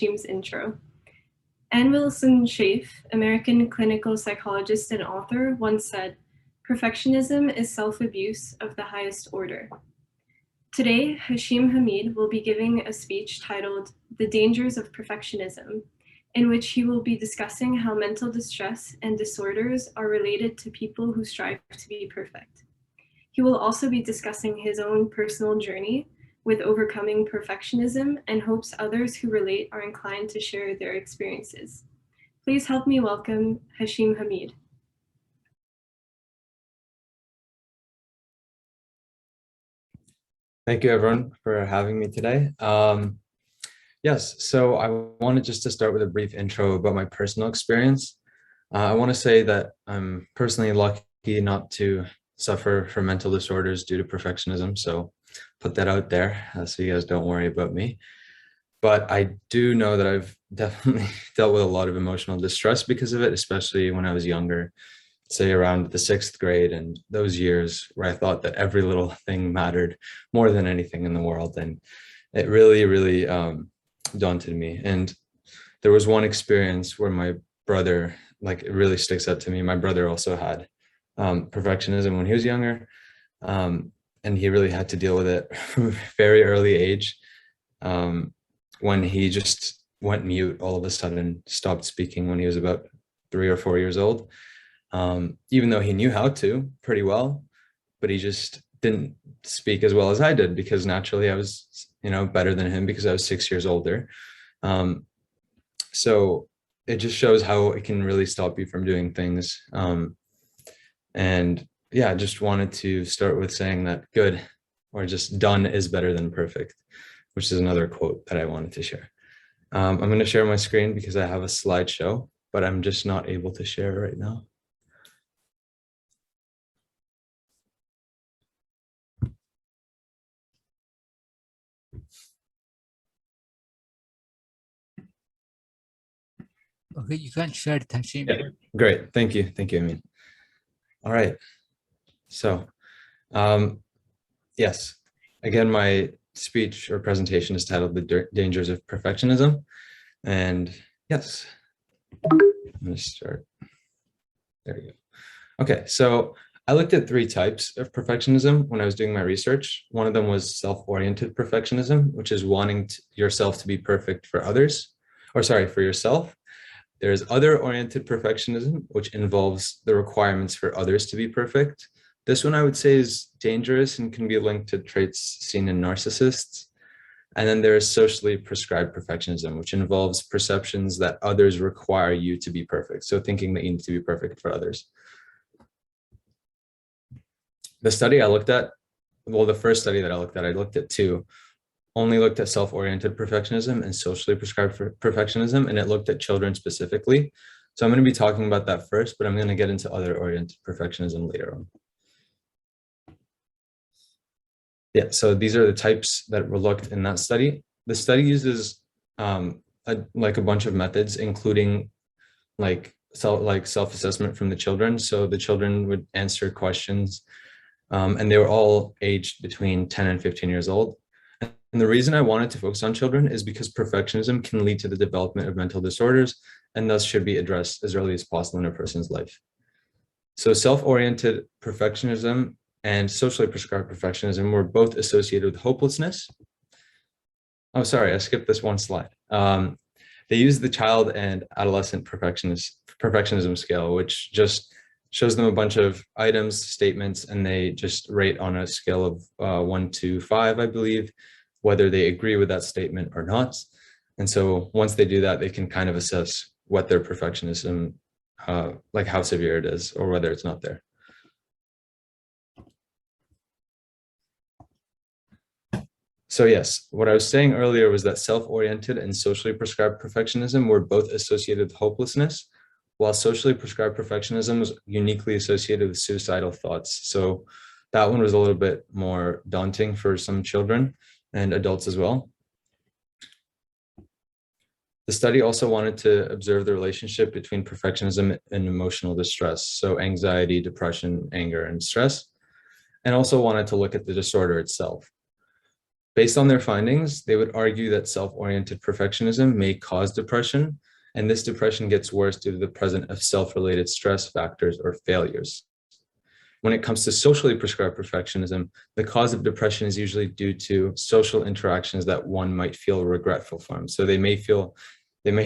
Hashim's intro. Ann Wilson Schaaf, American clinical psychologist and author, once said, "Perfectionism is self-abuse of the highest order." Today, Hashim Hameed will be giving a speech titled "The Dangers of Perfectionism," in which he will be discussing how mental distress and disorders are related to people who strive to be perfect. He will also be discussing his own personal journey with overcoming perfectionism and hopes others who relate are inclined to share their experiences. Please help me welcome Hashim Hameed. Thank you, everyone, for having me today. Yes, so I wanted just to start with a brief intro about my personal experience. I want to say that I'm personally lucky not to suffer from mental disorders due to perfectionism, so put that out there so you guys don't worry about me. But I do know that I've definitely dealt with a lot of emotional distress because of it, especially when I was younger, say around the 6th grade and those years where I thought that every little thing mattered more than anything in the world. And it really daunted me. And there was one experience where my brother, like, it really sticks out to me. My brother also had perfectionism when he was younger. And he really had to deal with it from a very early age, when he just went mute all of a sudden, stopped speaking when he was about 3 or 4 years old. Even though he knew how to pretty well, but he just didn't speak as well as I did because naturally I was, better than him because I was 6 years older. So it just shows how it can really stop you from doing things. And yeah, I just wanted to start with saying that good or just done is better than perfect, which is another quote that I wanted to share. I'm going to share my screen because I have a slideshow, but I'm just not able to share right now. Okay, you can share it, Hashim. Yeah, great. Thank you. Thank you, Amin. All right. So, yes, again, my speech or presentation is titled "The Dangers of Perfectionism." And yes, I'm going to start. There you go. Okay, so I looked at 3 types of perfectionism when I was doing my research. One of them was self-oriented perfectionism, which is wanting yourself to be perfect for others, or sorry, for yourself. There's other-oriented perfectionism, which involves the requirements for others to be perfect. This one I would say is dangerous and can be linked to traits seen in narcissists. And then there is socially prescribed perfectionism, which involves perceptions that others require you to be perfect. So thinking that you need to be perfect for others. The study I looked at, well, the first study that I looked at 2, only looked at self-oriented perfectionism and socially prescribed perfectionism, and it looked at children specifically. So I'm going to be talking about that first, but I'm going to get into other-oriented perfectionism later on. Yeah, so these are the types that were looked in that study. The study uses a bunch of methods, including self-assessment from the children. So the children would answer questions, and they were all aged between 10 and 15 years old. And the reason I wanted to focus on children is because perfectionism can lead to the development of mental disorders and thus should be addressed as early as possible in a person's life. So self-oriented perfectionism and socially prescribed perfectionism were both associated with hopelessness. Oh, sorry, I skipped this one slide. They used the child and adolescent perfectionism scale, which just shows them a bunch of items, statements, and they just rate on a scale of 1 to 5, I believe, whether they agree with that statement or not. And so once they do that, they can kind of assess what their perfectionism, like how severe it is or whether it's not there. So yes, what I was saying earlier was that self-oriented and socially prescribed perfectionism were both associated with hopelessness, while socially prescribed perfectionism was uniquely associated with suicidal thoughts. So that one was a little bit more daunting for some children and adults as well. The study also wanted to observe the relationship between perfectionism and emotional distress, so anxiety, depression, anger, and stress, and also wanted to look at the disorder itself. Based on their findings, they would argue that self-oriented perfectionism may cause depression, and this depression gets worse due to the presence of self-related stress factors or failures. When it comes to socially prescribed perfectionism, the cause of depression is usually due to social interactions that one might feel regretful from. So they may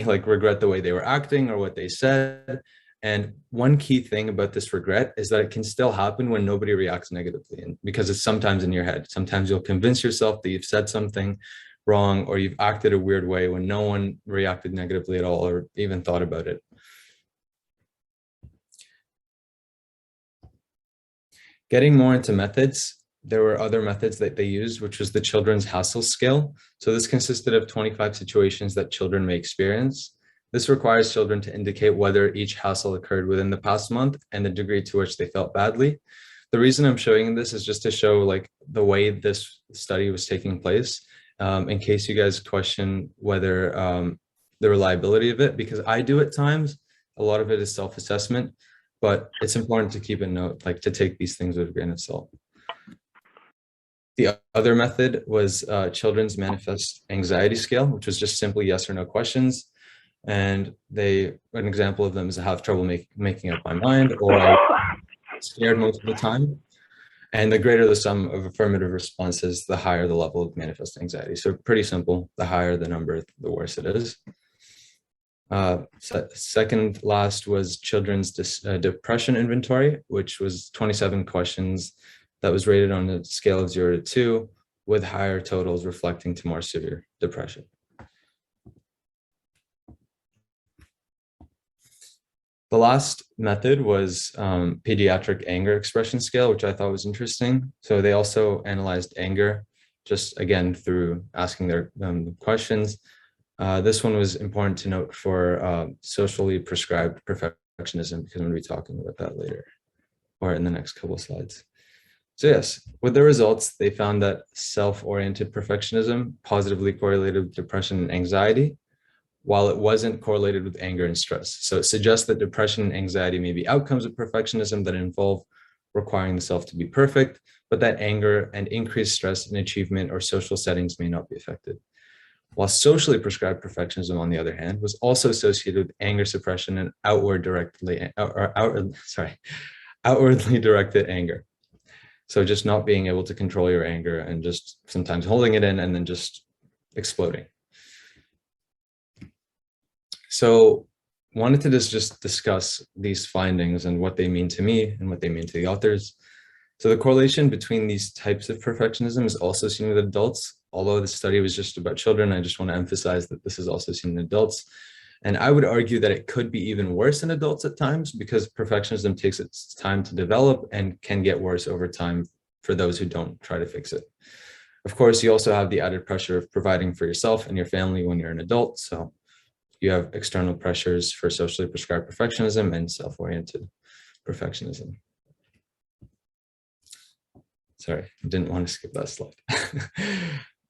like regret the way they were acting or what they said. And one key thing about this regret is that it can still happen when nobody reacts negatively, and because it's sometimes in your head. Sometimes you'll convince yourself that you've said something wrong or you've acted a weird way when no one reacted negatively at all or even thought about it. Getting more into methods, there were other methods that they used, which was the children's hassle scale. So this consisted of 25 situations that children may experience. This requires children to indicate whether each hassle occurred within the past month and the degree to which they felt badly. The reason I'm showing this is just to show like the way this study was taking place, in case you guys question whether the reliability of it, because I do at times. A lot of it is self-assessment, but it's important to keep a note, like to take these things with a grain of salt. The other method was children's manifest anxiety scale, which was just simply yes or no questions. And an example of them is I have trouble making up my mind, or I'm scared most of the time. And the greater the sum of affirmative responses, the higher the level of manifest anxiety. So pretty simple, the higher the number, the worse it is. Second last was children's depression inventory, which was 27 questions that was rated on a scale of 0 to 2, with higher totals reflecting to more severe depression. The last method was pediatric anger expression scale, which I thought was interesting. So they also analyzed anger, just again through asking their questions. This one was important to note for socially prescribed perfectionism, because I'm going to be talking about that later or in the next couple of slides. So yes, with the results, they found that self-oriented perfectionism positively correlated with depression and anxiety, while it wasn't correlated with anger and stress. So it suggests that depression and anxiety may be outcomes of perfectionism that involve requiring the self to be perfect, but that anger and increased stress in achievement or social settings may not be affected. While socially prescribed perfectionism, on the other hand, was also associated with anger suppression and outwardly directed anger. So just not being able to control your anger and just sometimes holding it in and then just exploding. So wanted to just discuss these findings and what they mean to me and what they mean to the authors. So the correlation between these types of perfectionism is also seen with adults. Although the study was just about children, I just want to emphasize that this is also seen in adults. And I would argue that it could be even worse in adults at times, because perfectionism takes its time to develop and can get worse over time for those who don't try to fix it. Of course, you also have the added pressure of providing for yourself and your family when you're an adult. So you have external pressures for socially prescribed perfectionism and self-oriented perfectionism. Sorry, I didn't want to skip that slide.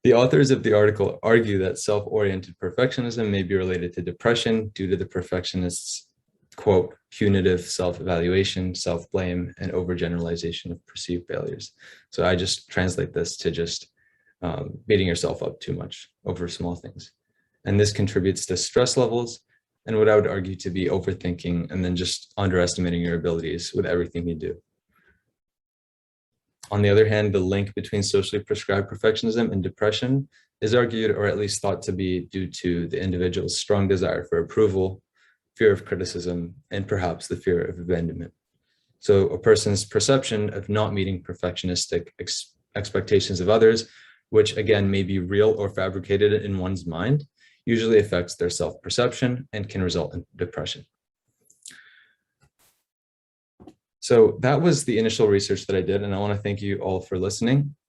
The authors of the article argue that self-oriented perfectionism may be related to depression due to the perfectionist's, quote, punitive self-evaluation, self-blame, and overgeneralization of perceived failures. So I just translate this to just beating yourself up too much over small things. And this contributes to stress levels and what I would argue to be overthinking and then just underestimating your abilities with everything you do. On the other hand, the link between socially prescribed perfectionism and depression is argued, or at least thought to be, due to the individual's strong desire for approval, fear of criticism, and perhaps the fear of abandonment. So a person's perception of not meeting perfectionistic expectations of others, which again may be real or fabricated in one's mind, usually affects their self-perception and can result in depression. So that was the initial research that I did, and I want to thank you all for listening.